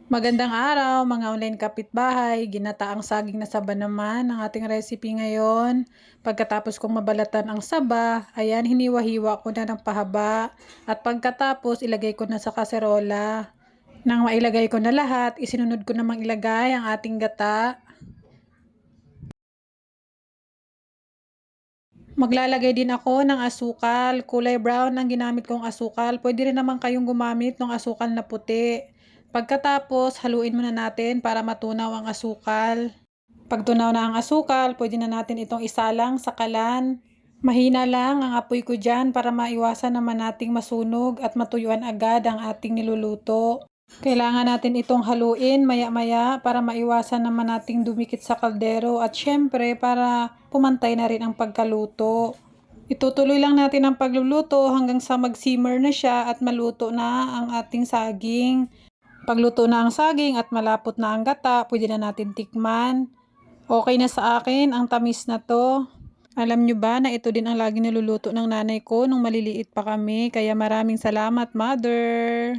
Magandang araw mga online kapitbahay, ginataang saging na saba naman ang ating recipe ngayon. Pagkatapos kong mabalatan ang saba, ayan hiniwa-hiwa ko na ng pahaba at pagkatapos ilagay ko na sa kaserola. Nang mailagay ko na lahat, isinunod ko namang ilagay ang ating gata. Maglalagay din ako ng asukal. Kulay brown ang ginamit kong asukal. Pwede rin naman kayong gumamit ng asukal na puti. Pagkatapos, haluin muna natin para matunaw ang asukal. Pag tunaw na ang asukal, pwede na natin itong isalang sa kalan. Mahina lang ang apoy ko dyan para maiwasan naman nating masunog at matuyuan agad ang ating niluluto. Kailangan natin itong haluin maya-maya para maiwasan naman nating dumikit sa kaldero at syempre para pumantay na rin ang pagkaluto. Itutuloy lang natin ang pagluluto hanggang sa mag-simmer na siya at maluto na ang ating saging. Pagluto na ang saging at malapot na ang gata, pwede na natin tikman. Okay na sa akin ang tamis na to. Alam nyo ba na ito din ang lagi niluluto ng nanay ko nung maliliit pa kami, kaya maraming salamat, Mother!